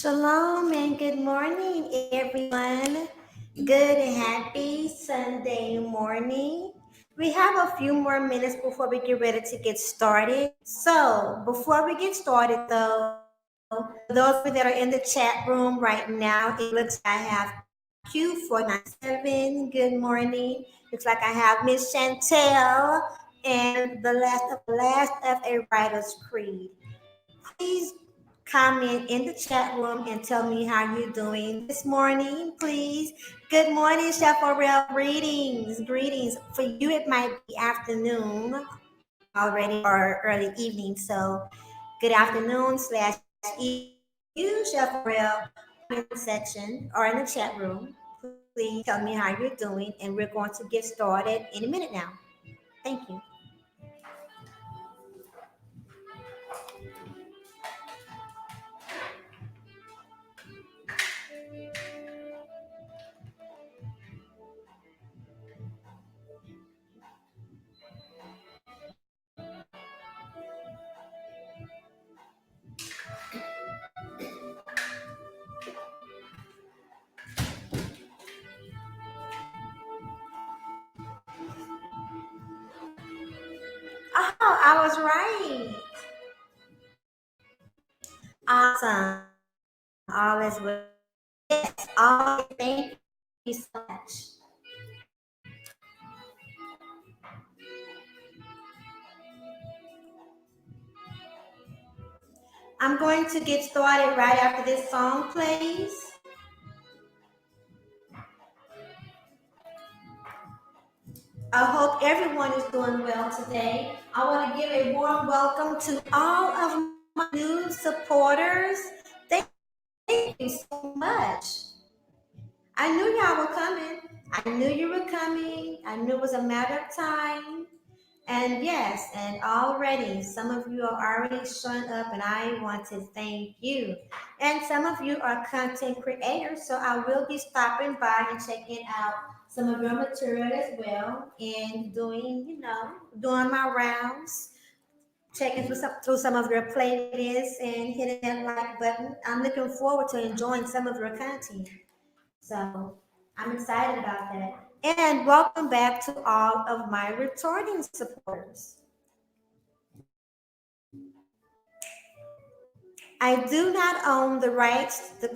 Shalom and good morning, everyone. Good and happy Sunday morning. We have a few more minutes before we get ready to get started. So, before we get started, though, for those of you that are in the chat room right now, it looks like I have Q497. Good morning. Looks like I have Miss Chantel and the last of a writer's creed. Please comment in the chat room and tell me how you're doing this morning, please. Good morning, Chef Aurel. Greetings, greetings. For you, it might be afternoon already or early evening. So, good afternoon slash evening to you, Chef Aurel. In the section or in the chat room, please tell me how you're doing, and we're going to get started in a minute now. Thank you. Oh, I was right. Awesome. All is well. Yes, all. Thank you so much. I'm going to get started right after this song plays. I hope everyone is doing well today. I want to give a warm welcome to all of my new supporters. Thank you so much. I knew y'all were coming. I knew you were coming. I knew it was a matter of time. And yes, and already some of you are already showing up, and I want to thank you. And some of you are content creators, so I will be stopping by and checking out some of your material as well, and doing my rounds, checking through some of your playlists and hitting that like button. I'm looking forward to enjoying some of your content. So I'm excited about that. And welcome back to all of my returning supporters. I do not own the rights to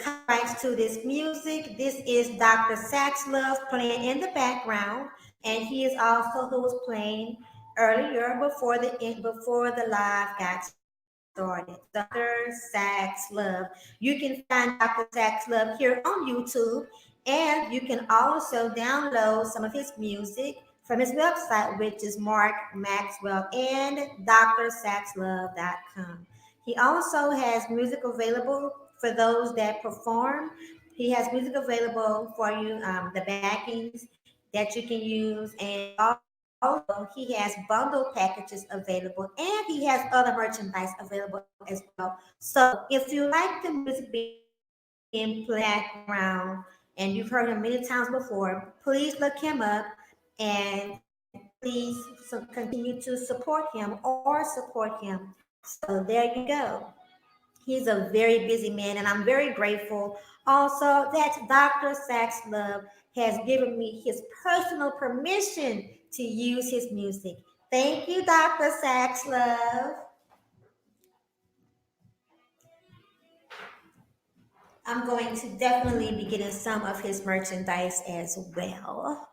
this music. This is Dr. Sax Love playing in the background, and he is also who was playing earlier before the live got started. Dr. Sax Love. You can find Dr. Sax Love here on YouTube, and you can also download some of his music from his website, which is Mark Maxwell and drsaxlove.com. He also has music available for those that perform. He has music available for you, the backings that you can use, and also he has bundle packages available, and he has other merchandise available as well. So if you like the music being played in the background and you've heard him many times before, please look him up and please continue to support him or support him. So there you go. He's a very busy man, and I'm very grateful also that Dr. Sax Love has given me his personal permission to use his music. Thank you, Dr. Sax Love. I'm going to definitely be getting some of his merchandise as well.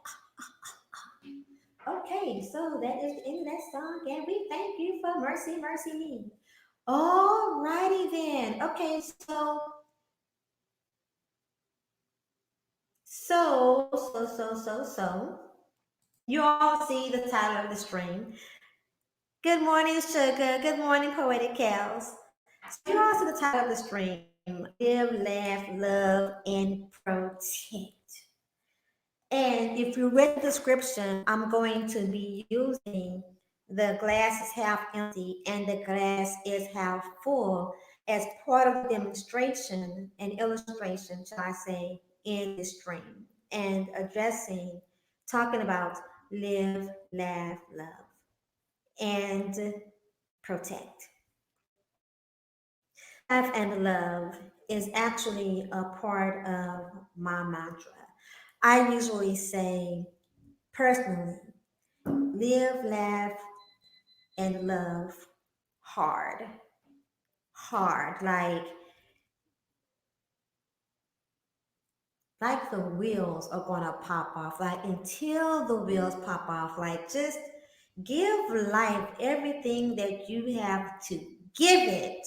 Okay, so that is the end of that song, and we thank you for Mercy, Mercy Me. Alrighty then. Okay, so. You all see the title of the stream. Good morning, Sugar. Good morning, Poetic Cows. So you all see the title of the stream: Live, Laugh, Love, and Protect. And if you read the description, I'm going to be using the glass is half empty and the glass is half full as part of the demonstration and illustration, shall I say, in this stream, and talking about live, laugh, love, and protect. Life and love is actually a part of my mantra. I usually say personally, live, laugh, and love hard. Hard. Like like the wheels are gonna pop off. Like until the wheels pop off, like just give life everything that you have to give it.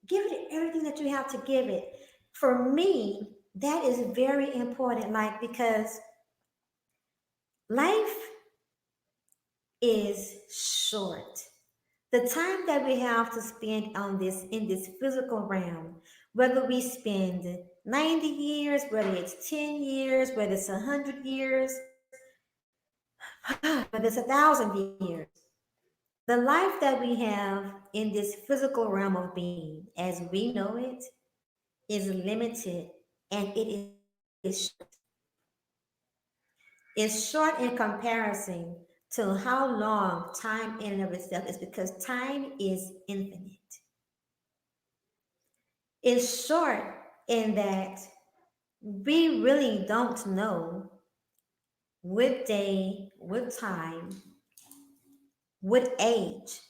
Give it everything that you have to give it. For me, that is very important. Like because life is short. The time that we have to spend on this in this physical realm, whether we spend 90 years, whether it's 10 years, whether it's 100 years, whether it's 1,000 years, the life that we have in this physical realm of being, as we know it, is limited and it is short in comparison to how long time in and of itself is because time is infinite. It's short in that we really don't know what day, what time, what age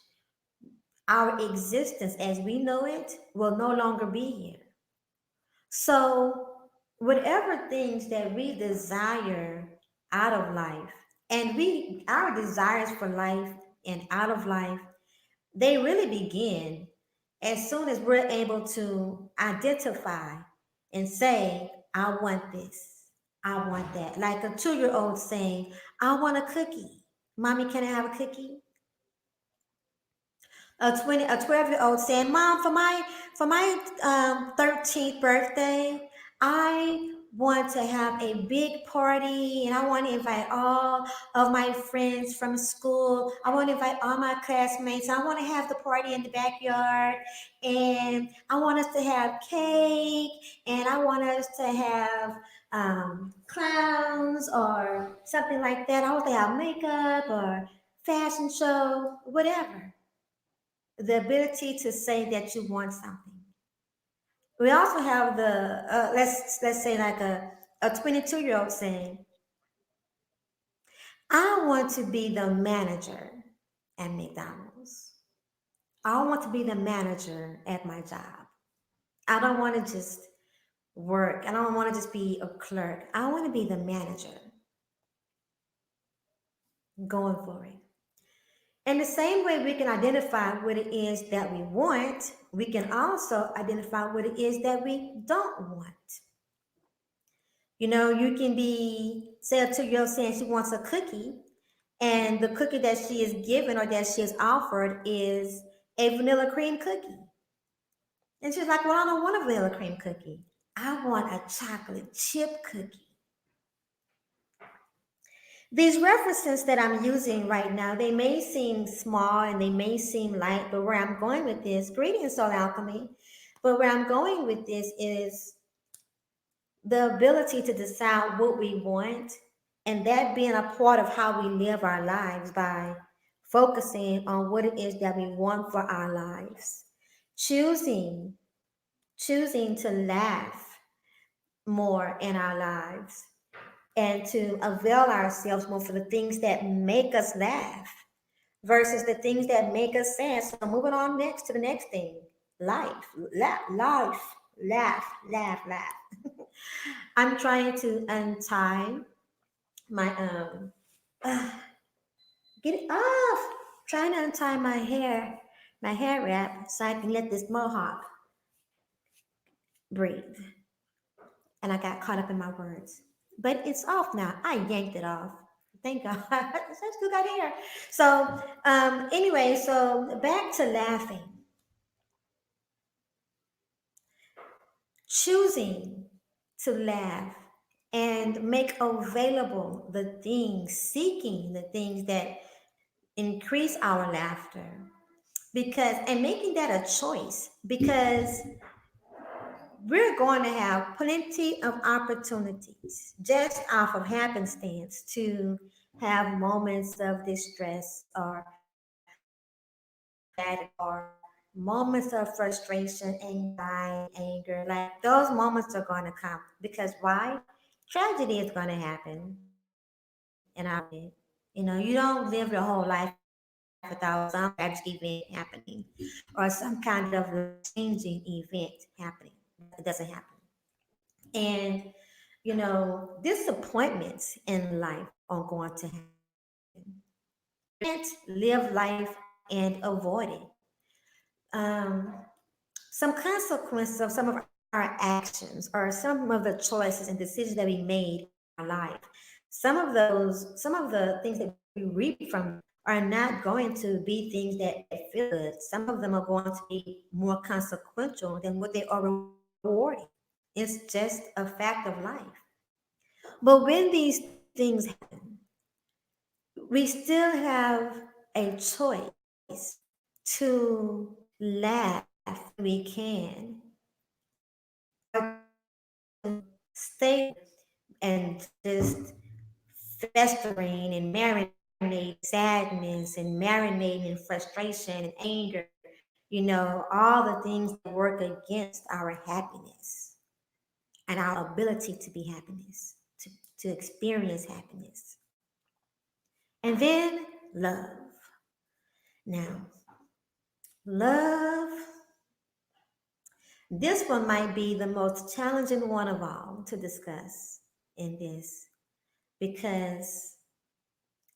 our existence as we know it will no longer be here. So, whatever things that we desire out of life, and our desires for life and out of life, they really begin as soon as we're able to identify and say, I want this, I want that. Like a 2 year old saying, I want a cookie. Mommy, can I have a cookie? A 12-year-old saying, Mom, for my 13th birthday, I want to have a big party and I want to invite all of my friends from school. I want to invite all my classmates. I want to have the party in the backyard and I want us to have cake and I want us to have clowns or something like that. I want to have makeup or fashion show, whatever. The ability to say that you want something. We also have the let's say like a 22-year-old saying, I want to be the manager at McDonald's. I want to be the manager at my job. I don't want to just work. I don't want to just be a clerk. I want to be the manager going for it. And the same way we can identify what it is that we want, we can also identify what it is that we don't want. You know, you can be, say, a 2 year old saying she wants a cookie, and the cookie that she is given or that she is offered is a vanilla cream cookie. And she's like, well, I don't want a vanilla cream cookie. I want a chocolate chip cookie. These references that I'm using right now, they may seem small and they may seem light, but where I'm going with this, greetings, Soul Alchemy, but where I'm going with this is the ability to decide what we want and that being a part of how we live our lives by focusing on what it is that we want for our lives, choosing to laugh more in our lives and to avail ourselves more for the things that make us laugh versus the things that make us sad. So moving on next to the next thing, life, life, laugh. I'm trying to untie my get it off. Trying to untie my hair wrap, so I can let this mohawk breathe. And I got caught up in my words, but it's off now. I yanked it off. Thank God. I still got hair. So anyway, so back to laughing. Choosing to laugh and make available the things, seeking the things that increase our laughter because and making that a choice because we're going to have plenty of opportunities just off of happenstance to have moments of distress or moments of tragedy or moments of frustration, anxiety, anger. Like those moments are going to come because why? Tragedy is going to happen in our life. You know, you don't live your whole life without some tragic event happening or some kind of life changing event happening. That doesn't happen. And, disappointments in life are going to happen. Can't live life and avoid it. Um, some consequences of some of our actions or some of the choices and decisions that we made in our life, some of the things that we reap from them are not going to be things that feel good. Some of them are going to be more consequential than what they are rewarding. It's just a fact of life. But when these things happen, we still have a choice to laugh when we can, or to stay and just festering and marinate sadness and marinate in frustration and anger, all the things that work against our happiness and our ability to be happiness, to experience happiness. And then love. Now, love, this one might be the most challenging one of all to discuss in this, because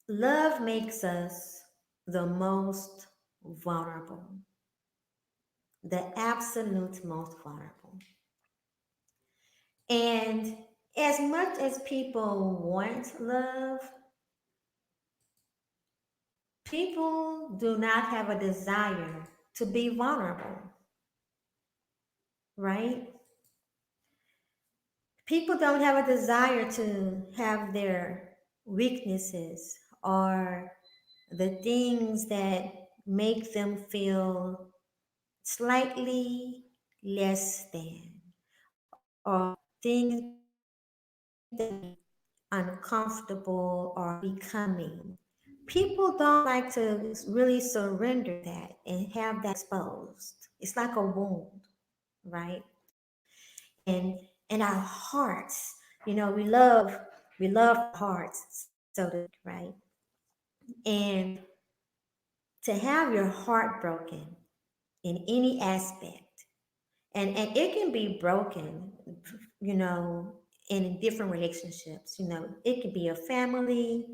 love makes us the most vulnerable, the absolute most vulnerable. And as much as people want love, people do not have a desire to be vulnerable, right? People don't have a desire to have their weaknesses or the things that make them feel slightly less than, or things that uncomfortable or becoming. People don't like to really surrender that and have that exposed. It's like a wound, right? And in our hearts, we love hearts, so to speak, right? And to have your heart broken in any aspect, and it can be broken, you know in different relationships. It could be a family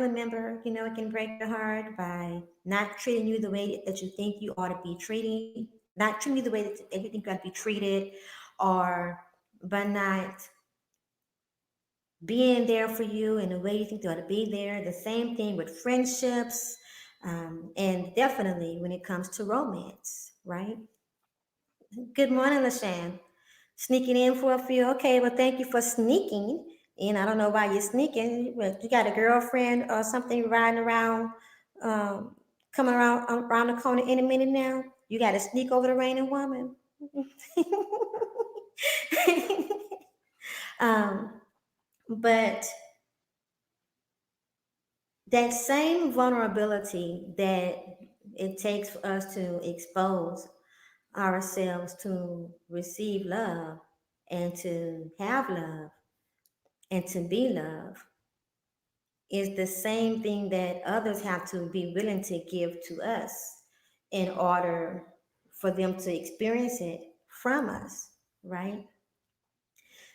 member. It can break your heart by not treating you the way that you think you ought to be treating, not treating you the way that you think you ought to be treated, or by not being there for you in the way you think they ought to be there. The same thing with friendships, and definitely when it comes to romance, right? Good morning, LaShawn. Sneaking in for a few. Okay, well, thank you for sneaking. And I don't know why you're sneaking, but you got a girlfriend or something riding around, um, coming around the corner any minute now. You got to sneak over the raining woman. um, but that same vulnerability that it takes for us to expose ourselves to receive love and to have love and to be love is the same thing that others have to be willing to give to us in order for them to experience it from us, right?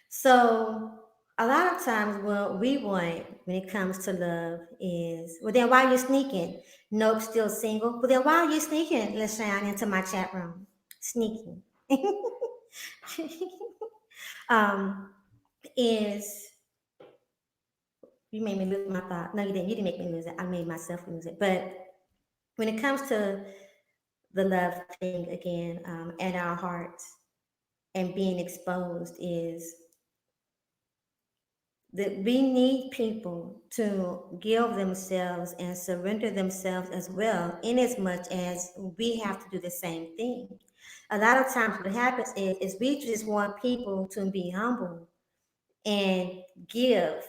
So a lot of times what we want when it comes to love is, well, then why are you sneaking? Nope, still single. Well, then why are you sneaking, LaShawn, into my chat room? Sneaking. um, is You made me lose my thought. No, you didn't. You didn't make me lose it. I made myself lose it. But when it comes to the love thing again, and our hearts and being exposed, is that we need people to give themselves and surrender themselves as well, in as much as we have to do the same thing. A lot of times what happens is we just want people to be humble and give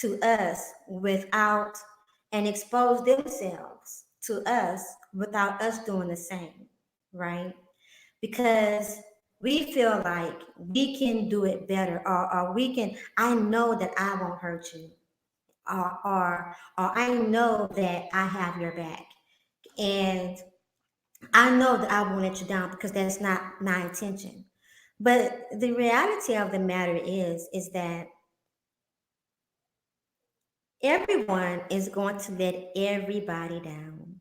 to us without, and expose themselves to us without us doing the same, right? Because we feel like we can do it better, or we can, I know that I won't hurt you, or I know that I have your back, and I know that I won't let you down, because that's not my intention. But the reality of the matter is that everyone is going to let everybody down.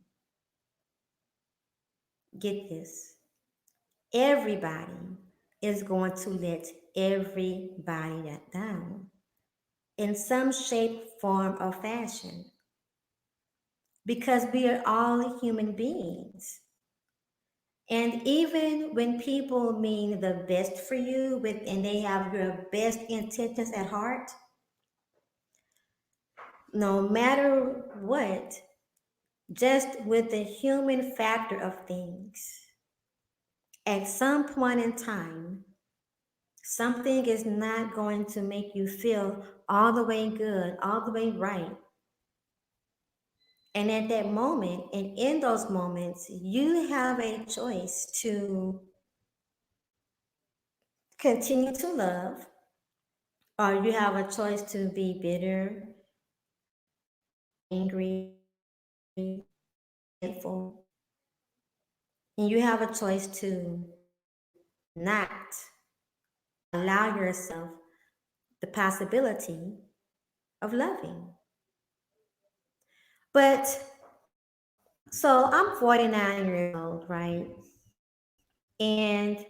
Get this. Everybody is going to let everybody down in some shape, form, or fashion because we are all human beings. And even when people mean the best for you and they have your best intentions at heart, no matter what, just with the human factor of things, at some point in time, something is not going to make you feel all the way good, all the way right. And at that moment, and in those moments, you have a choice to continue to love, or you have a choice to be bitter, angry, resentful. And you have a choice to not allow yourself the possibility of loving. But so I'm 49 years old, right? And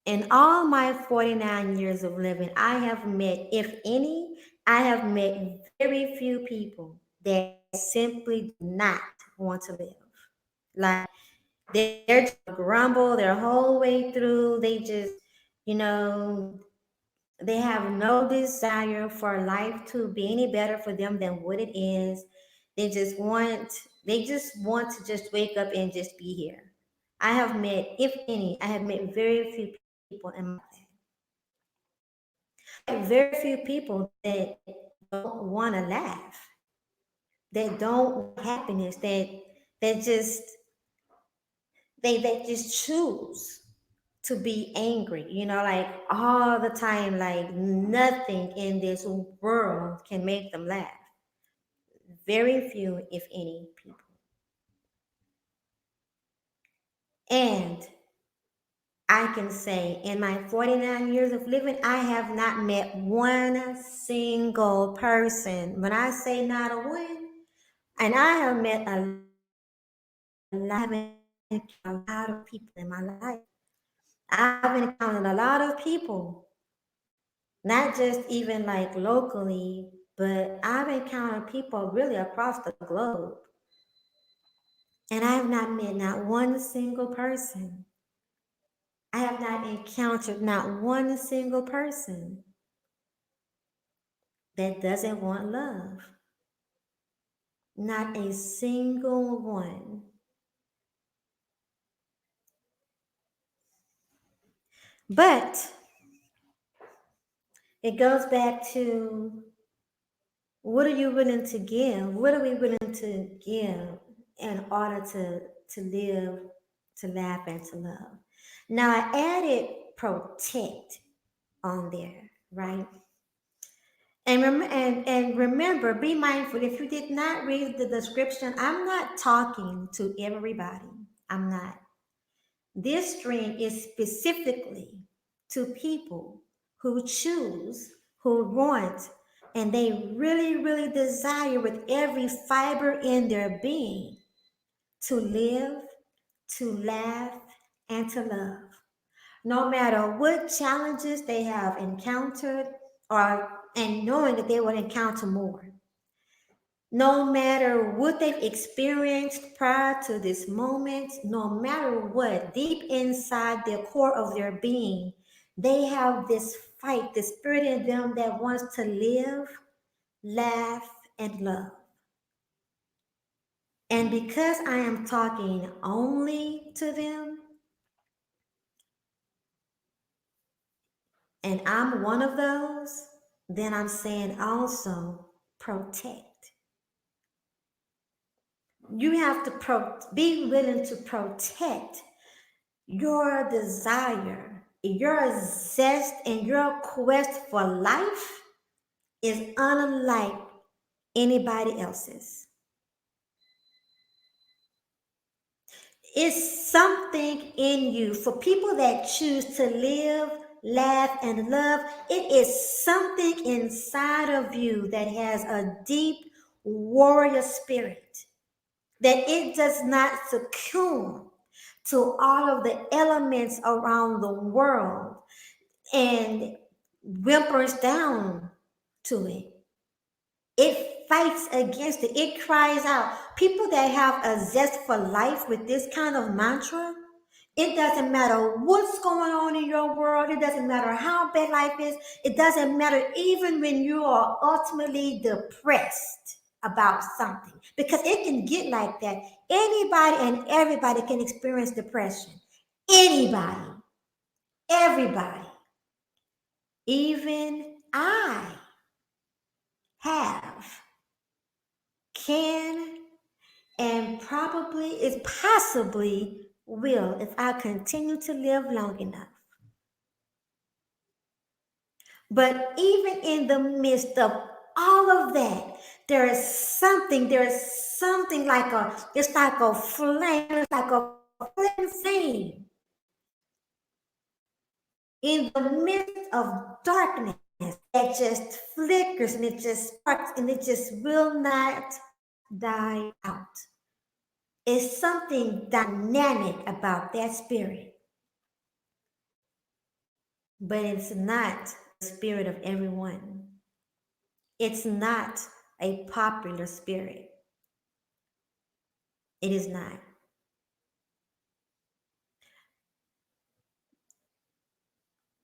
in all my 49 years of living, I have met, if any, I have met very few people that simply do not want to live. Like they're just grumble their whole way through. They just, you know, they have no desire for life to be any better for them than what it is. They just want, they just want to just wake up and just be here. I have met, if any, I have met very few people in my life. I have met very few people that don't want to laugh, that don't want happiness, that just they just choose to be angry, like all the time, like nothing in this world can make them laugh. Very few, if any, people. And I can say in my 49 years of living, I have not met one single person. When I say not a one, and I have met a lot of people in my life. I've encountered a lot of people, not just even like locally, but I've encountered people really across the globe. And I have not met not one single person. I have not encountered not one single person that doesn't want love. Not a single one. But it goes back to, what are you willing to give? What are we willing to give in order to live, to laugh, and to love? Now I added protect on there, right? And remember, be mindful. If you did not read the description, I'm not talking to everybody. I'm not. This stream is specifically to people who choose, who want, and they really, really desire with every fiber in their being to live, to laugh, and to love. No matter what challenges they have encountered, and knowing that they will encounter more. No matter what they've experienced prior to this moment, no matter what, deep inside the core of their being, they have this fight, the spirit in them that wants to live, laugh, and love. And because I am talking only to them, and I'm one of those, then I'm saying also protect. You have to be willing to protect your desire, your zest, and your quest for life is unlike anybody else's. It's something in you for people that choose to live, laugh, and love. It is something inside of you that has a deep warrior spirit, that it does not succumb to all of the elements around the world and whimpers down to it. It fights against it. It cries out. People that have a zest for life with this kind of mantra, it doesn't matter what's going on in your world. It doesn't matter how bad life is. It doesn't matter even when you are ultimately depressed about something, because it can get like that. Anybody and everybody can experience depression. Anybody, everybody, even I have, can, and probably is possibly will if I continue to live long enough. But even in the midst of all of that, there is something like it's like a flame, it's like a flame in the midst of darkness that just flickers and it just sparks and it just will not die out. It's something dynamic about that spirit, but it's not the spirit of everyone. It's not a popular spirit. It is not.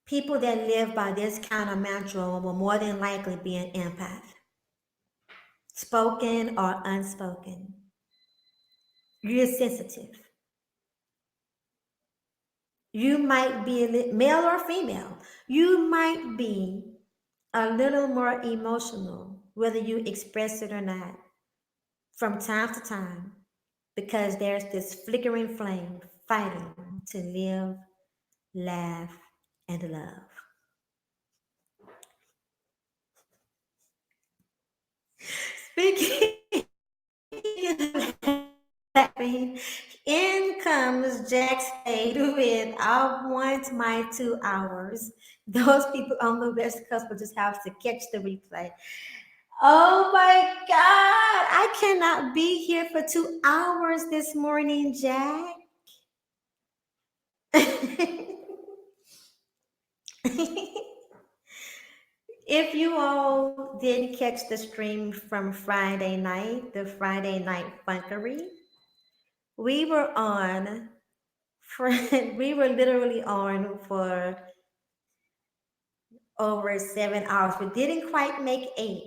People that live by this kind of mantra will more than likely be an empath, spoken or unspoken. You're sensitive. You might be male or female. You might be a little more emotional, whether you express it or not, from time to time, because there's this flickering flame fighting to live, laugh, and love. Speaking of laughing, in comes Jack Spade with I Want My 2 hours. Those people on the West Coast will just have to catch the replay. Oh my God, I cannot be here for 2 hours this morning, Jack. If you all did catch the stream from Friday night, the Friday night funkery, we were on for we were literally on for over 7 hours. We didn't quite make 8.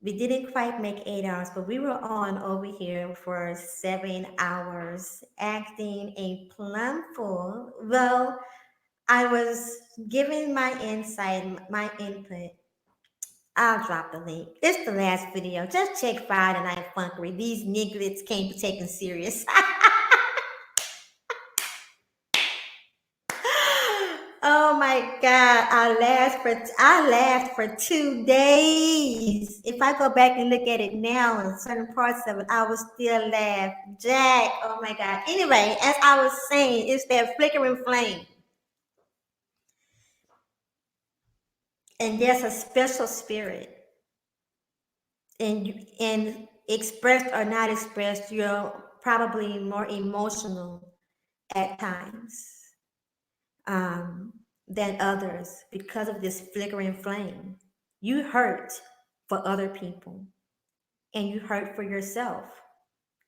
We didn't quite make 8 hours, but we were on over here for 7 hours, acting a plumful. Well, I was giving my insight, my input. I'll drop the link. It's the last video. Just check Friday Night Funkery. These nigglets can't be taken serious. Oh my God. I laughed for 2 days. If I go back and look at it now in certain parts of it, I will still laugh. Jack, oh my God. Anyway, as I was saying, it's that flickering flame. And there's a special spirit. And expressed or not expressed, you're probably more emotional at times than others because of this flickering flame. You hurt for other people and you hurt for yourself.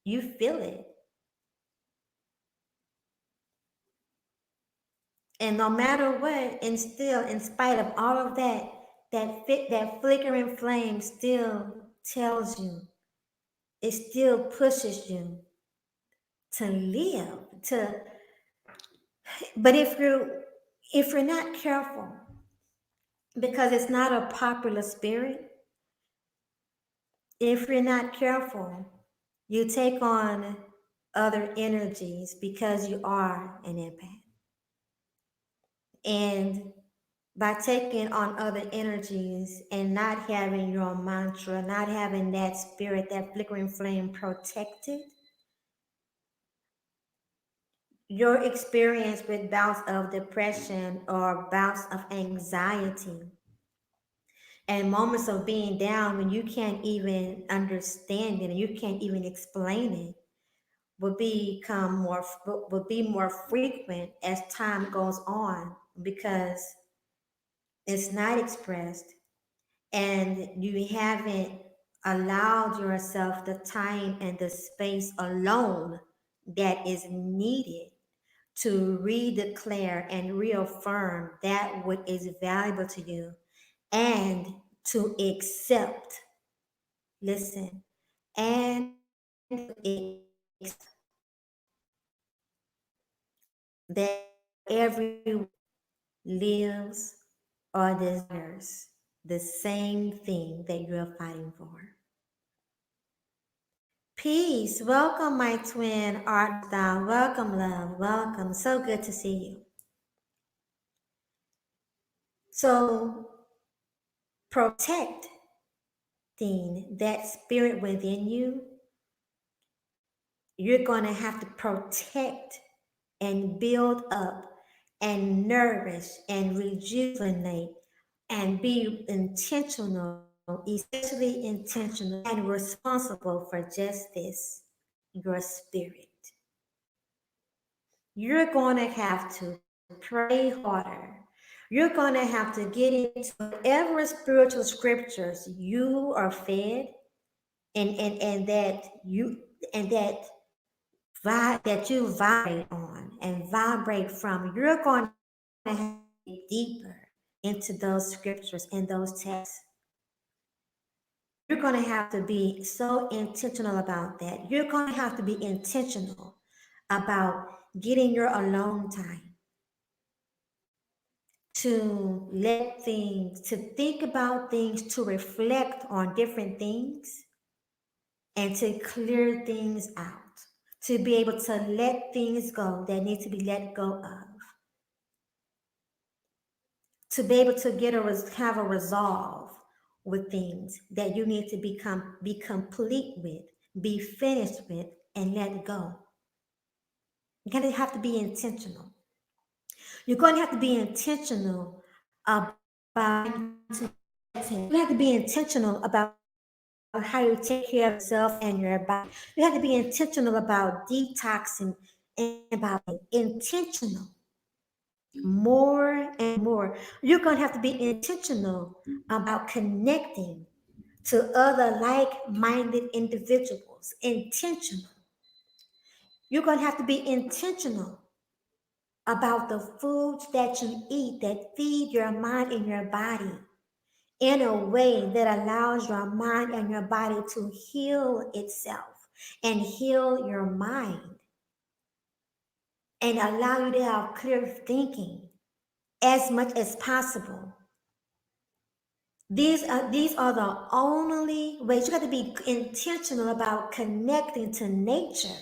You feel it. And no matter what, and still, in spite of all of that, that flickering flame still tells you, it still pushes you to live, to but if you're not careful, because it's not a popular spirit, if you're not careful, you take on other energies because you are an empath. And by taking on other energies and not having your mantra, not having that spirit, that flickering flame protected, your experience with bouts of depression or bouts of anxiety and moments of being down when you can't even understand it and you can't even explain it will be more frequent as time goes on because it's not expressed and you haven't allowed yourself the time and the space alone that is needed to redeclare and reaffirm that what is valuable to you and to accept, listen, and to accept that everyone lives or desires the same thing that you're fighting for. Peace. Welcome, my twin art style. Welcome, love. Welcome. So good to see you. So, protect that spirit within you. You're going to have to protect and build up and nourish and rejuvenate and be intentional, especially intentional and responsible for just this, your spirit. You're going to have to pray harder. You're going to have to get into whatever spiritual scriptures you are fed and that you and that you vibrate on and vibrate from. You're going to have to get deeper into those scriptures and those texts. You're going to have to be so intentional about that. You're going to have to be intentional about getting your alone time to let things, to think about things, to reflect on different things, and to clear things out, to be able to let things go that need to be let go of, to be able to have a resolve with things that you need to be complete with, be finished with, and let go. You're going to have to be intentional. You're going to have to be intentional about you have to be intentional about how you take care of yourself and your body. You have to be intentional about detoxing and about intentional more and more. You're going to have to be intentional about connecting to other like-minded individuals. Intentional. You're going to have to be intentional about the foods that you eat that feed your mind and your body in a way that allows your mind and your body to heal itself and heal your mind and allow you to have clear thinking as much as possible. These are the only ways. You got to be intentional about connecting to nature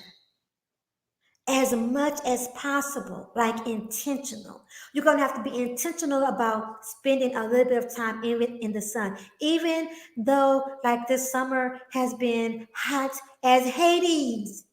as much as possible, like intentional. You're going to have to be intentional about spending a little bit of time in the sun, even though like this summer has been hot as Hades.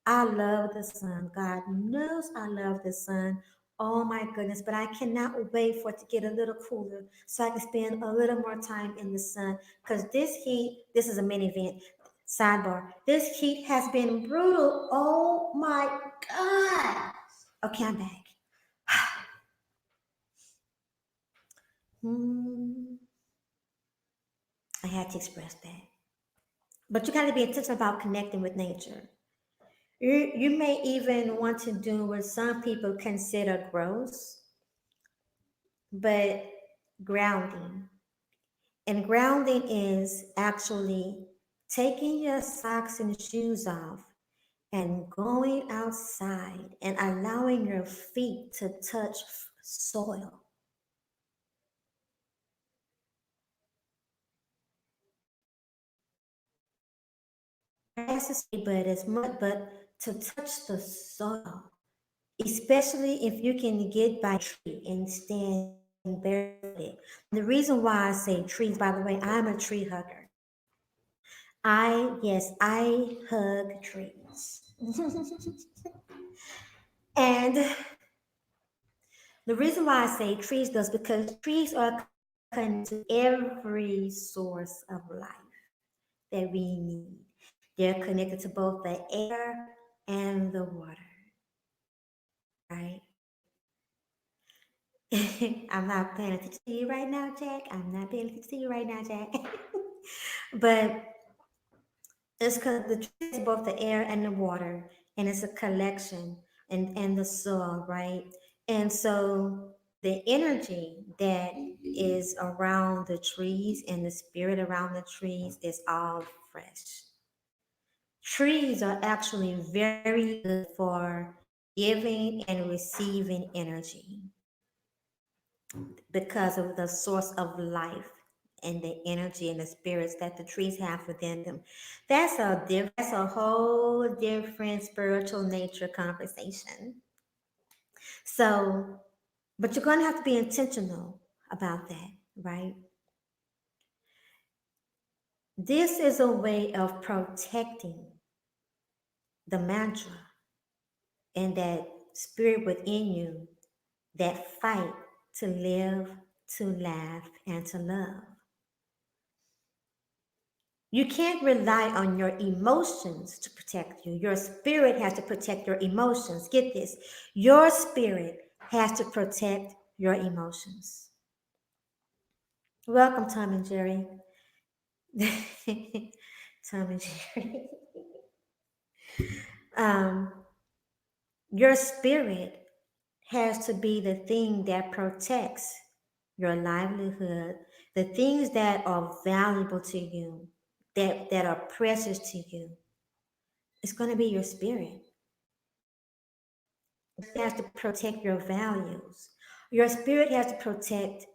I love the sun. God knows I love the sun. Oh my goodness, but I cannot wait for it to get a little cooler so I can spend a little more time in the sun. Because this heat, this is a mini event. Sidebar, this heat has been brutal. Oh my God. Okay, I'm back. I had to express that. But you got to be intentional about connecting with nature. You may even want to do what some people consider gross, but grounding. And grounding is actually taking your socks and shoes off and going outside and allowing your feet to touch soil. Grass is but as much, but to touch the soil, especially if you can get by a tree and stand barefooted. The reason why I say trees, by the way, I'm a tree hugger. I hug trees. And the reason why I say trees does because trees are connected to every source of life that we need. They're connected to both the air and the water, right? I'm not paying attention to you right now, Jack. I'm not paying attention to you right now, Jack. But it's because the tree is both the air and the water, and it's a collection and the soil, right? And so the energy that is around the trees and the spirit around the trees is all fresh. Trees are actually very good for giving and receiving energy because of the source of life and the energy and the spirits that the trees have within them. That's a whole different spiritual nature conversation. So, but you're going to have to be intentional about that, right? This is a way of protecting the mantra and that spirit within you that fight to live, to laugh, and to love. You can't rely on your emotions to protect you. Your spirit has to protect your emotions. Get this, your spirit has to protect your emotions. Welcome, Tom and Jerry. Tom and Jerry. Um, your spirit has to be the thing that protects your livelihood, the things that are valuable to you, that are precious to you. It's going to be your spirit. Your spirit has to protect your values. Your spirit has to protect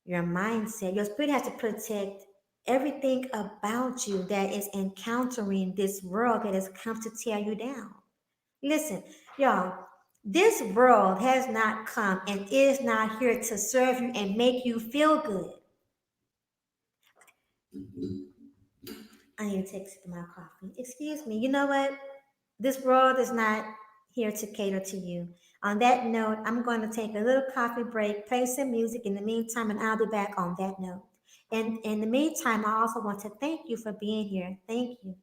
your mindset. Your spirit has to protect everything about you that is encountering this world that has come to tear you down. Listen, y'all, this world has not come and is not here to serve you and make you feel good. I need to take a sip of my coffee. Excuse me. You know what? This world is not here to cater to you. On that note, I'm going to take a little coffee break, play some music in the meantime, and I'll be back on that note. And in the meantime, I also want to thank you for being here. Thank you.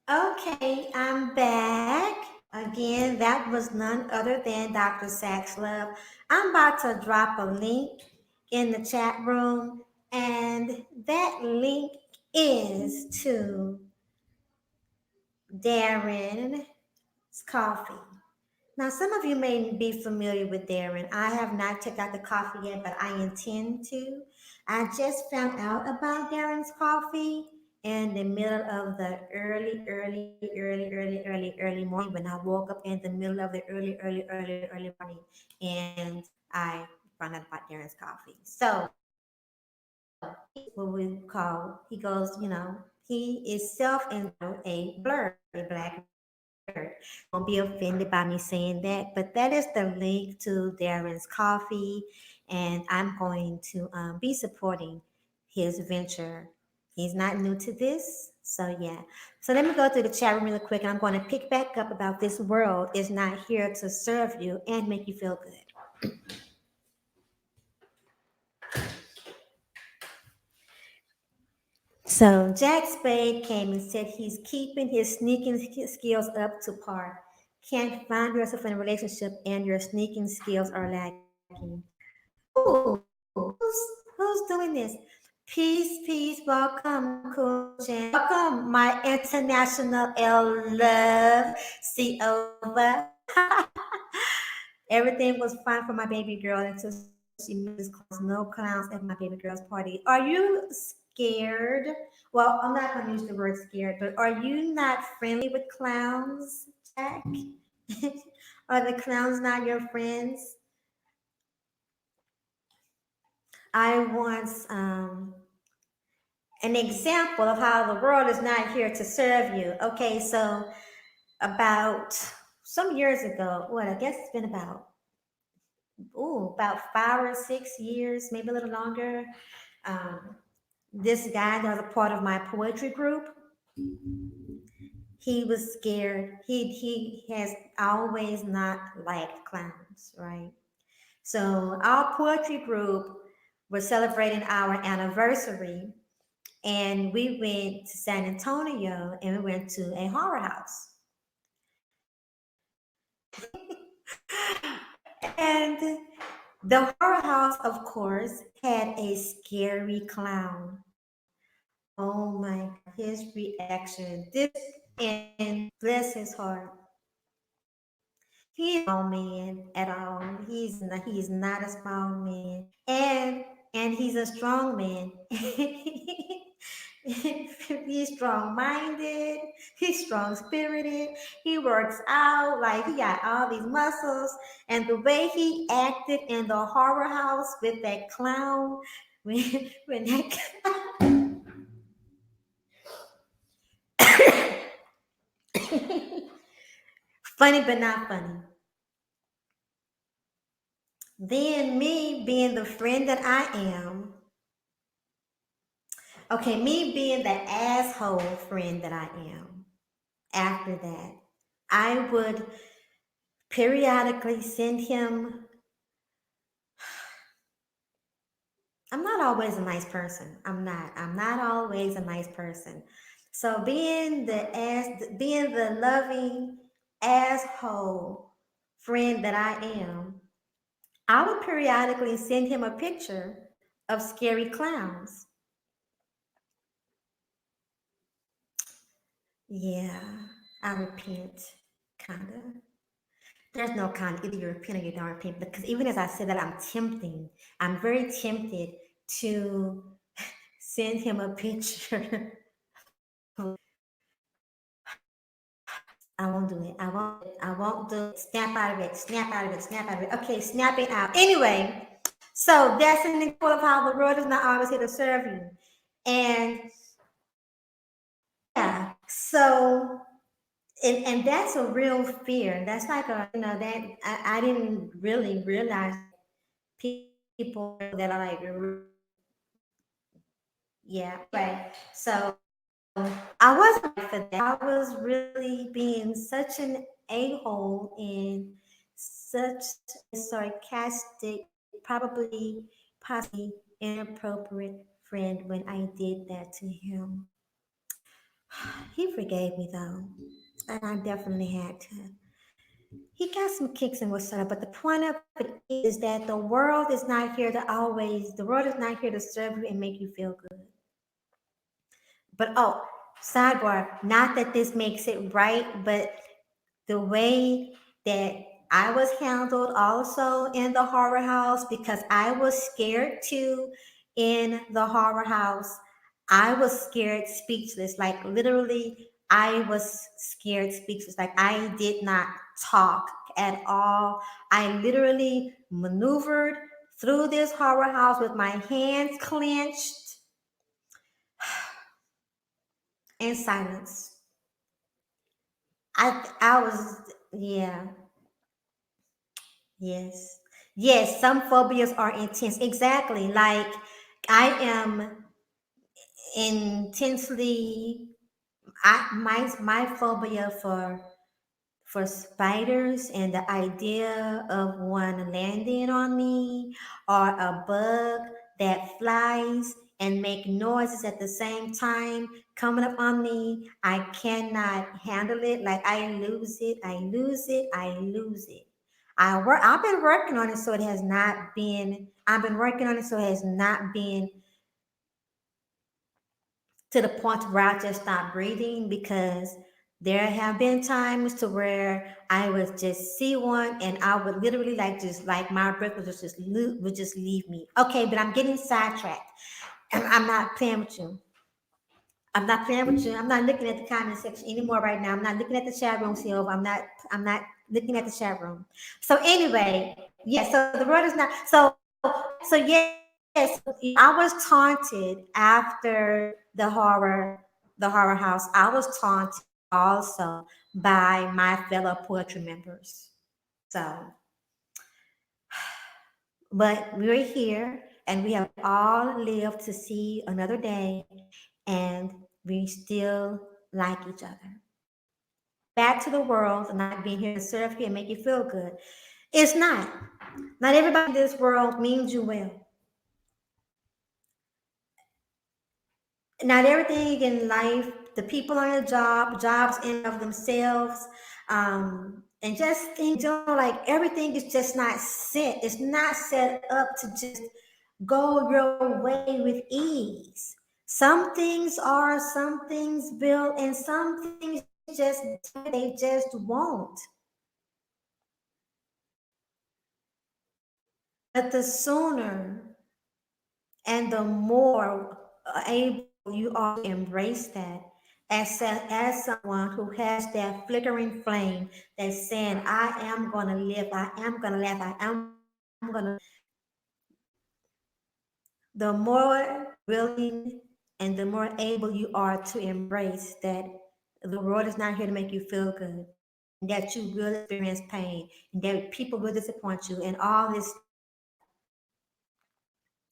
Okay, I'm back. Again, that was none other than Dr. Sax Love. I'm about to drop a link in the chat room, and that link is to Darren's coffee. Now, some of you may be familiar with Darren. I have not checked out the coffee yet, but I intend to. I just found out about Darren's coffee in the middle of the early morning when I woke up in the middle of the early morning, and I found out about Darren's coffee. So he is what we call, he goes, he is self-entitled a blur, a black nerd. Won't be offended by me saying that, but that is the link to Darren's coffee, and I'm going to be supporting his venture. He's not new to this, so yeah. So let me go through the chat room really quick, and I'm going to pick back up about this world is not here to serve you and make you feel good. So Jack Spade came and said he's keeping his sneaking skills up to par. Can't find yourself in a relationship and your sneaking skills are lacking. Ooh, who's doing this? Peace, peace, welcome, Cool Jan. Welcome, my international love. See over. Everything was fine for my baby girl until she mentions no clowns at my baby girl's party. Are you scared? Well, I'm not going to use the word scared, but are you not friendly with clowns, Jack? Are the clowns not your friends? I want an example of how the world is not here to serve you. Okay, so about some years ago, what I guess it's been about about 5 or 6 years, maybe a little longer. Um, this guy that was a part of my poetry group, he was scared. He has always not liked clowns, right? So our poetry group was celebrating our anniversary, and we went to San Antonio and we went to a horror house. And the horror house, of course, had a scary clown. Oh my God, his reaction. This, and bless his heart, he's no man at all. He's not a small man. And he's a strong man. He's strong minded, he's strong spirited, he works out, like he got all these muscles. And the way he acted in the horror house with that clown, when that funny but not funny. Then me being the friend that I am, okay, me being the asshole friend that I am, after that, I would periodically send him. I'm not always a nice person. I'm not. I'm not always a nice person. So being the loving asshole friend that I am, I would periodically send him a picture of scary clowns. Yeah, I repent, kinda. There's no kind. Either you repent or you don't repent. Because even as I said that, I'm tempting. I'm very tempted to send him a picture. I won't do it. I won't do it. I won't do it. Snap out of it. Snap out of it. Snap out of it. Okay, snapping out. Anyway, so that's an example of how the world is not always here to serve you. And yeah, so and that's a real fear. That's like a that I didn't really realize people that are like yeah. Right. So I wasn't ready for that. I was really being such an a-hole and such a sarcastic, probably possibly inappropriate friend when I did that to him. He forgave me though, and I definitely had to. He got some kicks and what's up, but the point of it is that the world is not here to serve you and make you feel good. But oh, sidebar, not that this makes it right, but the way that I was handled also in the horror house, because I was scared too in the horror house. I was scared speechless. Like literally, I was scared speechless. Like I did not talk at all. I literally maneuvered through this horror house with my hands clenched in silence. I was, yeah. Yes. Yes, some phobias are intense. Exactly. Like I am intensely my phobia for spiders and the idea of one landing on me, or a bug that flies and make noises at the same time coming up on me. I cannot handle it. Like I lose it, I lose it, I lose it. I've been working on it so it has not been I've been working on it so it has not been to the point where I just stopped breathing, because there have been times to where I would just see one and I would literally like just like my breath would just leave me. Okay, but I'm getting sidetracked. And I'm not playing with you. I'm not playing with you. I'm not looking at the comment section anymore right now. I'm not looking at the chat room, Silva. I'm not looking at the chat room. So anyway, yes, so the word is not so yes, I was taunted after the horror house. I was taunted also by my fellow poetry members. So But we're here and we have all lived to see another day, and we still like each other. Going back to the world and not being here to serve you and make you feel good. It's not. Not everybody in this world means you well. Not everything in life, the people on your job, jobs in of themselves, and just in general, like everything is just not set. It's not set up to just go your way with ease. Some things are, some things built, and some things just they just won't. But the sooner and the more able you are to embrace that as someone who has that flickering flame that's saying, I am going to live, I am going to laugh, I am going to, the more willing and the more able you are to embrace that the world is not here to make you feel good, and that you will experience pain, and that people will disappoint you, and all this,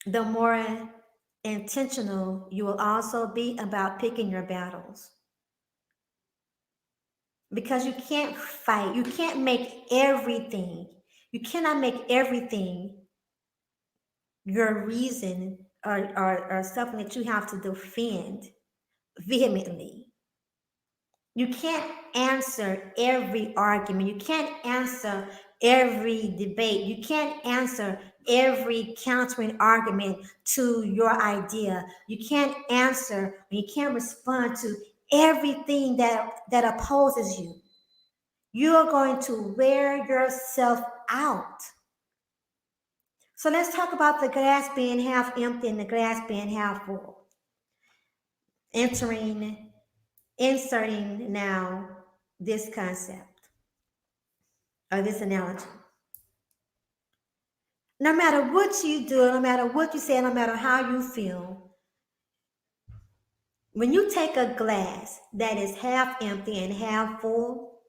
the more intentional you will also be about picking your battles. Because you can't fight, you can't make everything, you cannot make everything your reason, or something that you have to defend vehemently. You can't answer every argument. You can't answer every debate. You can't answer every countering argument to your idea. You can't answer, you can't respond to everything that opposes you. You are going to wear yourself out. So let's talk about the glass being half empty and the glass being half full. Inserting now this concept or this analogy. No matter what you do, no matter what you say, no matter how you feel, when you take a glass that is half empty and half full,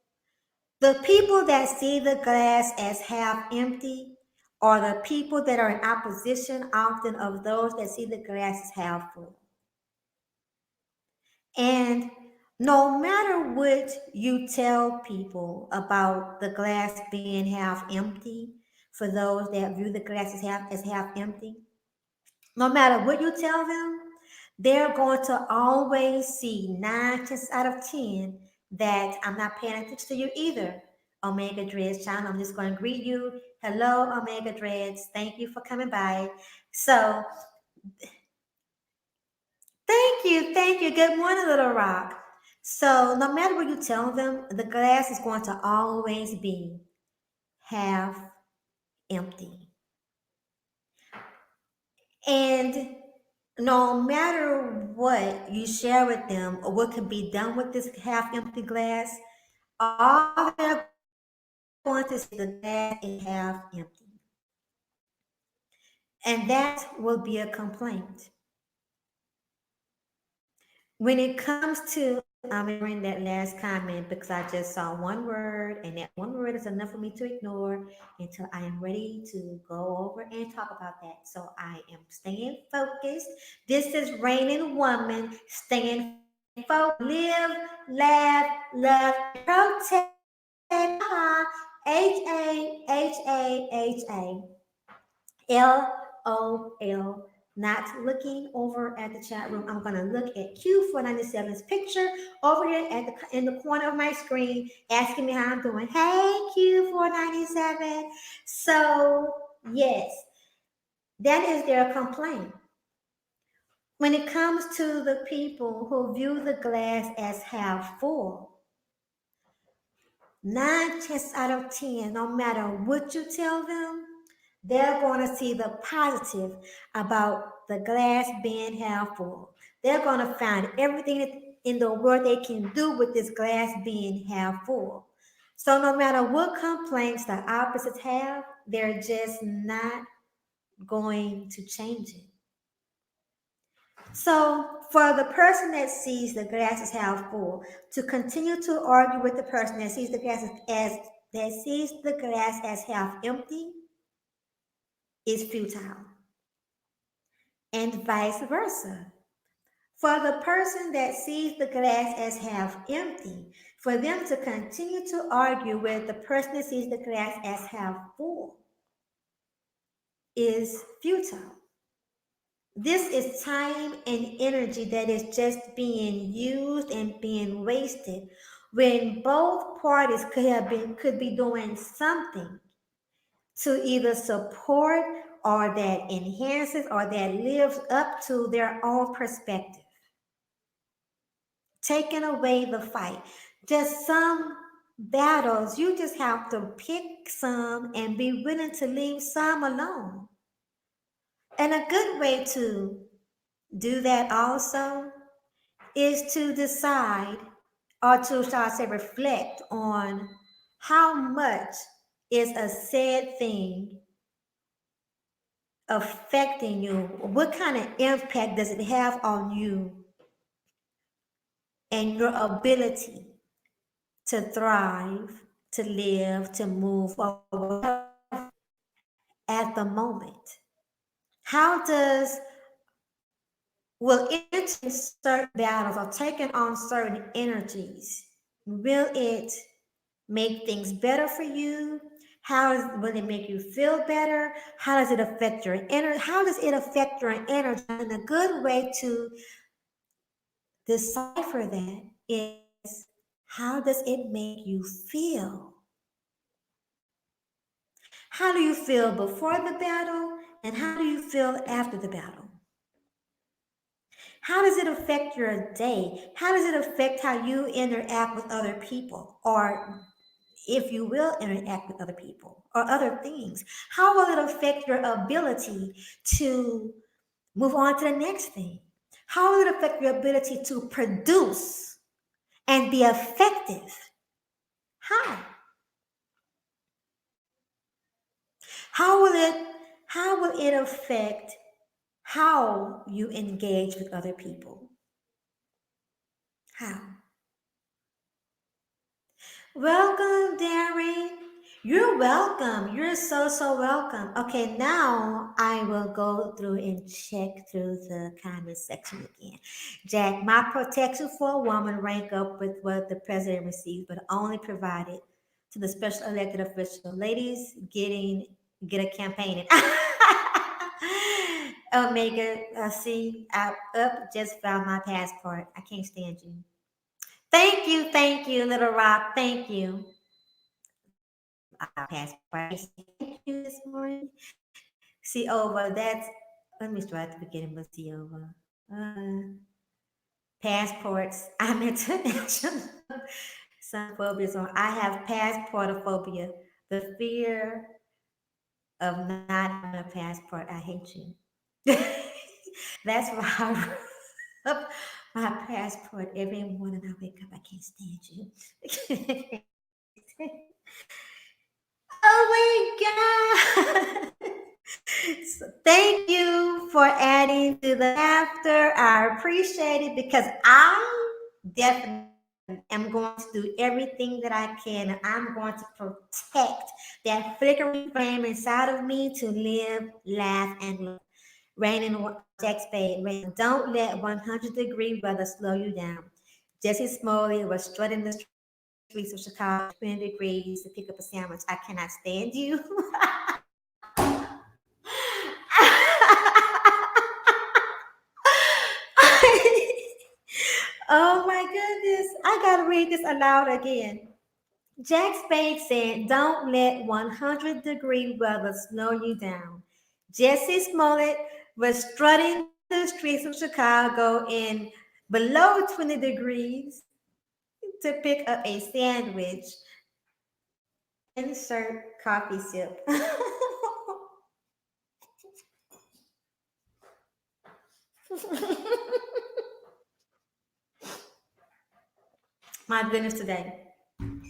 the people that see the glass as half empty are the people that are in opposition often of those that see the glass as half full. And no matter what you tell people about the glass being half empty, for those that view the glass as half empty, no matter what you tell them, they're going to always see 9 chances out of 10 that I'm not paying attention to you either. Omega Dreads channel, I'm just going to greet you. Hello, Omega Dreads. Thank you for coming by. So, thank you. Good morning, Little Rock. So, no matter what you tell them, the glass is going to always be half empty. And no matter what you share with them or what can be done with this half empty glass, all they're going to see the glass is half empty. And that will be a complaint. When it comes to, I'm ignoring that last comment because I just saw one word, and that one word is enough for me to ignore until I am ready to go over and talk about that. So I am staying focused. This is Raining Woman, staying focused. Live, laugh, love, and protect. HAHAHA. LOL. Not looking over at the chat room. I'm gonna look at Q497's picture over here in the corner of my screen, asking me how I'm doing. Hey, Q497. So yes, that is their complaint. When it comes to the people who view the glass as half full, 9 chances out of 10, no matter what you tell them, they're going to see the positive about the glass being half full. They're going to find everything in the world they can do with this glass being half full. So no matter what complaints the opposites have, they're just not going to change it. So for the person that sees the glass as half full, to continue to argue with the person that sees the glass as half empty, is futile, and vice versa. For the person that sees the glass as half empty, for them to continue to argue with the person that sees the glass as half full is futile. This is time and energy that is just being used and being wasted when both parties could be doing something to either support or that enhances or that lives up to their own perspective. Taking away the fight. Just some battles, you just have to pick some and be willing to leave some alone. And a good way to do that also is to decide or to, shall I say, reflect on how much is a said thing affecting you? What kind of impact does it have on you and your ability to thrive, to live, to move at the moment? How does will entering certain battles or taking on certain energies, will it make things better for you? Will it make you feel better? How does it affect your energy? How does it affect your energy? And a good way to decipher that is, how does it make you feel? How do you feel before the battle? And how do you feel after the battle? How does it affect your day? How does it affect how you interact with other people? Or if you will interact with other people or other things? How will it affect your ability to move on to the next thing? How will it affect your ability to produce and be effective? How? How will it how will it affect how you engage with other people? How? Welcome, Darren. You're welcome. You're so welcome. Okay, now I will go through and check through the comment section again. Jack, my protection for a woman rank up with what the president receives, but only provided to the special elected official. Ladies, get a campaign. Omega, see, I up just found my passport. I can't stand you. Thank you, Little Rock. Thank you. Passport. Thank you this morning. See over. Let me start at the beginning with see over. Passports. I'm international. Some phobias on. I have passportophobia. The fear of not having a passport. I hate you. That's why I up my passport every morning. I wake up. I can't stand you. Oh my God. So thank you for adding to the laughter. I appreciate it because I definitely am going to do everything that I can. And I'm going to protect that flickering flame inside of me to live, laugh, and love. Rain and Jack Spade. Rain. Don't let 100-degree weather slow you down. Jesse Smalley was strutting the streets of Chicago, 20 degrees to pick up a sandwich. I cannot stand you. Oh my goodness. I gotta read this aloud again. Jack Spade said, don't let 100-degree weather slow you down. Jesse Smollett was strutting the streets of Chicago in below 20 degrees to pick up a sandwich. Insert coffee sip. My goodness today.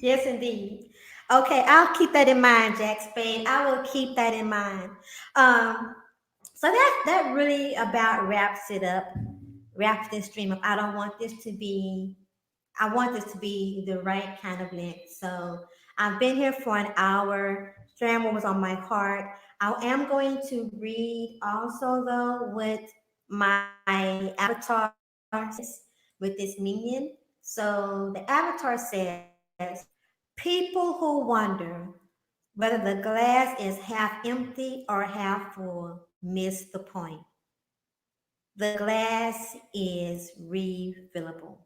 Yes, indeed. Okay, I'll keep that in mind, Jack Spain. I will keep that in mind. Um, so that really about wraps it up, wraps this stream up. I want this to be the right kind of length. So I've been here for an hour, sharing what was on my heart. I am going to read also though what my avatar says with this minion. So the avatar says, people who wonder whether the glass is half empty or half full miss the point. The glass is refillable.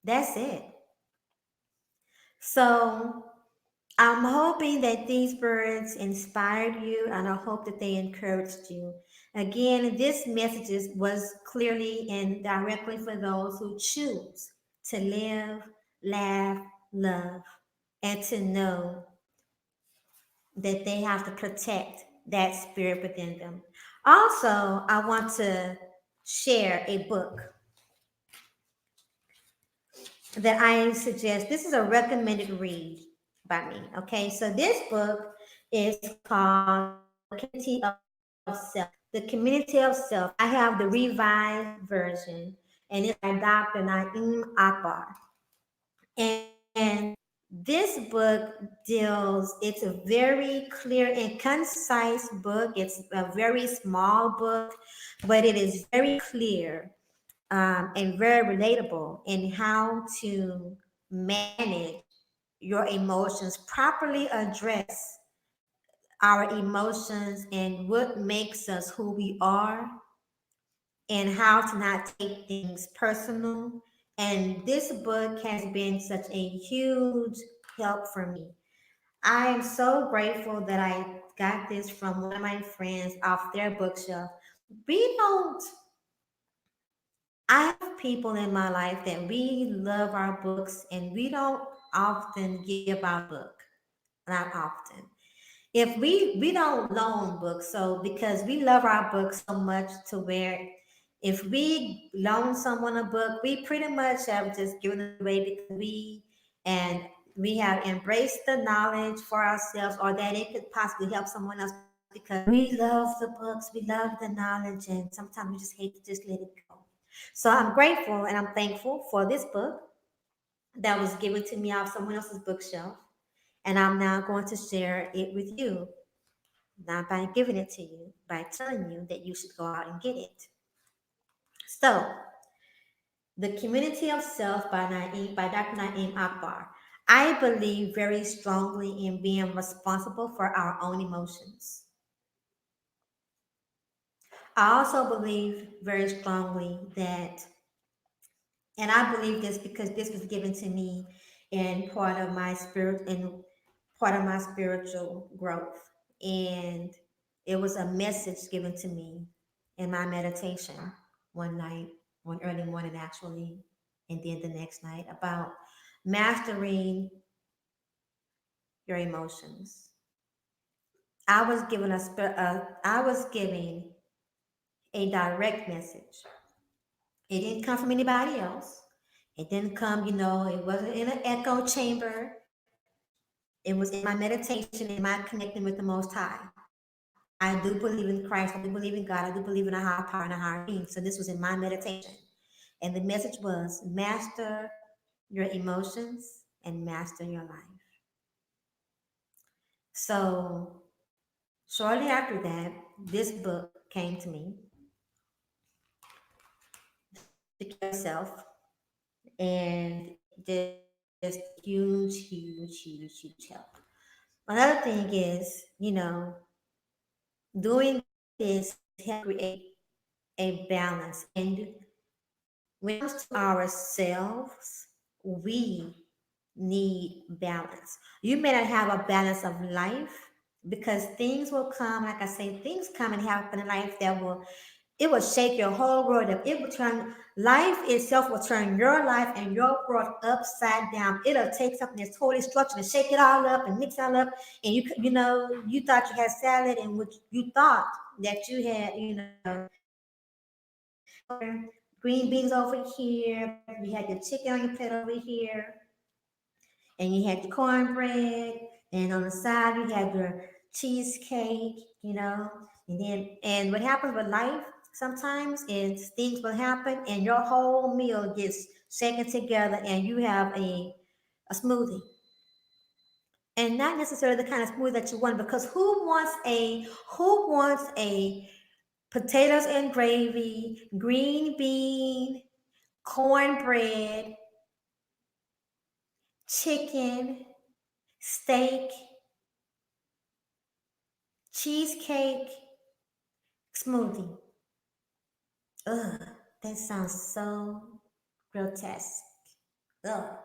That's it. So I'm hoping that these words inspired you and I hope that they encouraged you. Again, this message was clearly and directly for those who choose to live, laugh, love, and to know that they have to protect that spirit within them. Also, I want to share a book that I suggest. This is a recommended read by me. Okay, so this book is called The Community of Self. The Community of Self. I have the revised version, and it's by Dr. Naeem Akbar. And this book deals, it's a very clear and concise book. It's a very small book, but it is very clear and very relatable in how to manage your emotions, properly address our emotions and what makes us who we are, and how to not take things personal. And this book has been such a huge help for me. I am so grateful that I got this from one of my friends off their bookshelf. We don't, I have people in my life that we love our books and we don't often give out a book. Not often. If we don't loan books, so because we love our books so much to where if we loan someone a book, we pretty much have just given it away because and we have embraced the knowledge for ourselves or that it could possibly help someone else because we love the books, we love the knowledge, and sometimes we just hate to just let it go. So I'm grateful and I'm thankful for this book that was given to me off someone else's bookshelf. And I'm now going to share it with you, not by giving it to you, by telling you that you should go out and get it. So, The Community of Self by Dr. Naeem Akbar. I believe very strongly in being responsible for our own emotions. I also believe very strongly that, and I believe this because this was given to me in part of my spiritual growth. And it was a message given to me in my meditation one night, one early morning actually, and then the next night about mastering your emotions. I was giving a direct message. It didn't come from anybody else. It didn't come, it wasn't in an echo chamber. It was in my meditation, in my connecting with the Most High. I do believe in Christ. I do believe in God. I do believe in a higher power and a higher being. So this was in my meditation. And the message was master your emotions and master your life. So shortly after that, this book came to me, The Community of Self, and just huge, huge, huge, huge help. Another thing is, doing this helps create a balance. And when it comes to ourselves, we need balance. You may not have a balance of life because things will come, like I say, things come and happen in life that will shake your whole world up. It will turn life itself will turn your life and your world upside down. It'll take something that's totally structured and shake it all up and mix it all up. And you thought you had salad and which you thought that you had, green beans over here, you had your chicken on your plate over here, and you had your cornbread, and on the side you had your cheesecake, and what happens with life sometimes is things will happen and your whole meal gets shaken together and you have a smoothie. and not necessarily the kind of smoothie that you want, because who wants a potatoes and gravy, green bean, cornbread, chicken, steak, cheesecake, smoothie. Ugh, that sounds so grotesque. Ugh.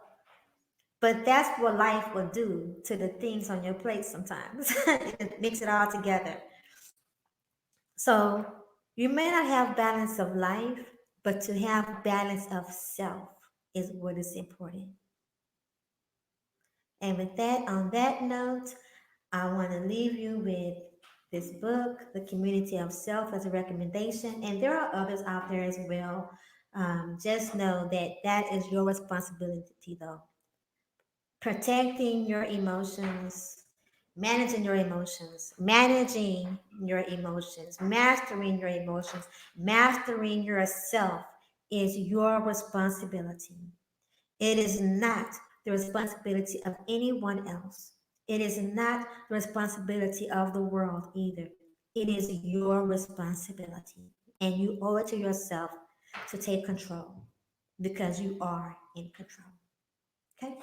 But that's what life will do to the things on your plate sometimes. It mix it all together. So you may not have balance of life, but to have balance of self is what is important. And with that, on that note, I want to leave you with this book, The Community of Self, as a recommendation. And there are others out there as well. Just know that that is your responsibility, though. Protecting your emotions, managing your emotions, mastering your emotions, mastering yourself is your responsibility. It is not the responsibility of anyone else. It is not the responsibility of the world either. It is your responsibility. And you owe it to yourself to take control because you are in control. Okay?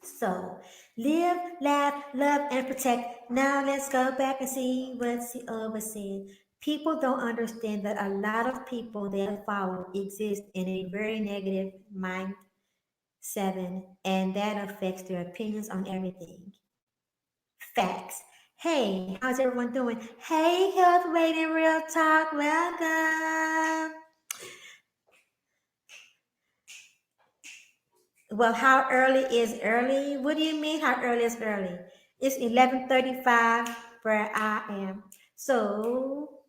So live, laugh, love, and protect. Now let's go back and see what the other said. People don't understand that a lot of people they follow exist in a very negative mindset, and that affects their opinions on everything. Facts. Hey, how's everyone doing? Hey, Health Weight and Real Talk, welcome. Well, how early is early? What do you mean how early is early? It's 11:35 where I am. So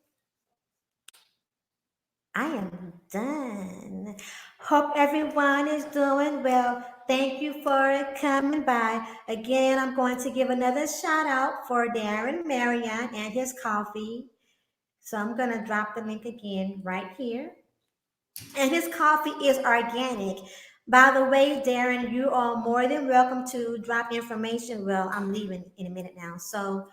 I am done. Hope everyone is doing well. Thank you for coming by. Again, I'm going to give another shout out for Darren Marion and his coffee. So I'm going to drop the link again right here. And his coffee is organic. By the way, Darren, you are more than welcome to drop information. Well, I'm leaving in a minute now. So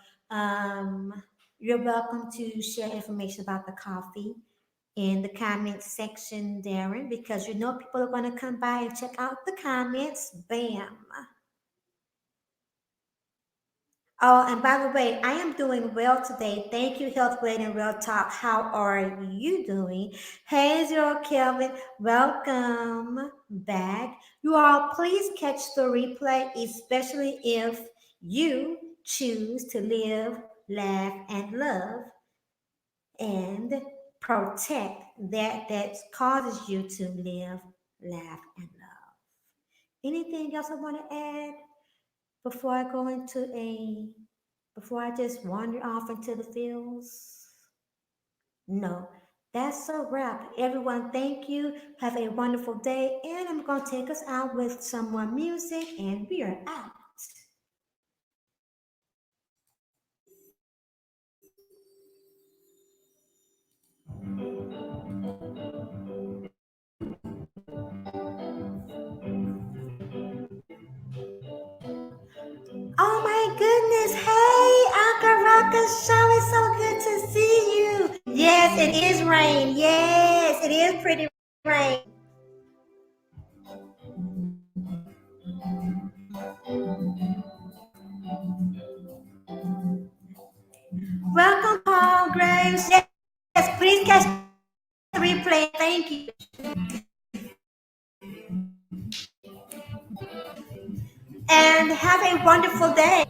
you're welcome to share information about the coffee in the comments section, Darren, because you know people are going to come by and check out the comments. Bam. Oh, and by the way, I am doing well today. Thank you, Health Weight and Real Talk. How are you doing? Hey, Zero Kelvin, welcome back. You all, please catch the replay, especially if you choose to live, laugh, and love and protect that causes you to live, laugh, and love. Anything else I want to add before I go into a before I just wander off into the fields? No, that's a wrap. Everyone, thank you. Have a wonderful day. And I'm going to take us out with some more music, and we are out. Oh my goodness. Hey, Uncle Ruckus, Shelley, so good to see you. Yes, it is rain. Yes, it is pretty rain. Welcome, Paul Graves. Yes, please catch the replay. Thank you. And have a wonderful day.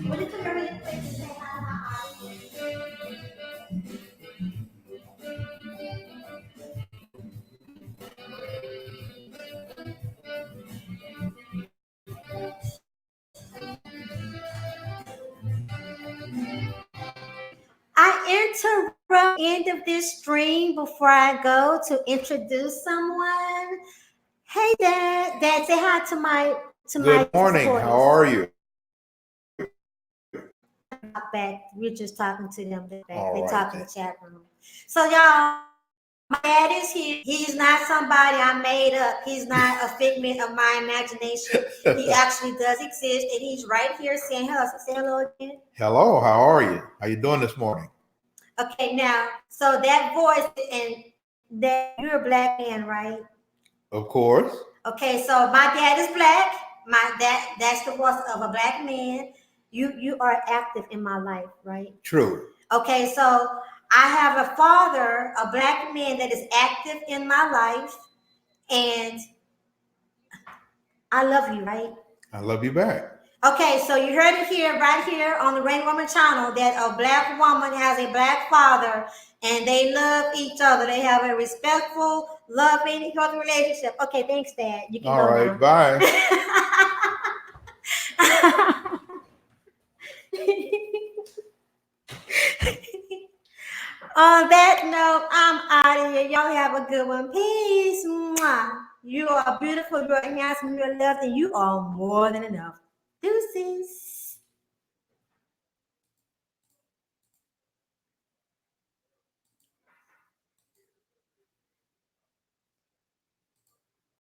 Would you come here really quick and say hi to my audience? I interrupt the end of this stream before I go to introduce someone. Hey, Dad. Dad, say hi to my Good morning. supporters. How are you? Back. We're just talking to them. They All talk right, in the then. chat room. So, y'all, my dad is here. He's not somebody I made up. He's not a figment of my imagination. He actually does exist, and he's right here saying hello. So say hello again. Hello. How are you? How you doing this morning? Okay, now, so that voice and that you're a black man, right? Of course. Okay, so my dad is black. That's the voice of a black man. You are active in my life, right? True. Okay, so I have a father, a black man that is active in my life, and I love you, right? I love you back. Okay, so you heard it here, right here on the Rain Woman channel, that a black woman has a black father, and they love each other. They have a respectful, loving, healthy relationship. Okay, thanks, Dad. You can All go right. now. Bye. On that note, I'm out of here. Y'all have a good one. Peace. Mwah. You are beautiful, you are handsome, you are loved, and you are more than enough. Deuces.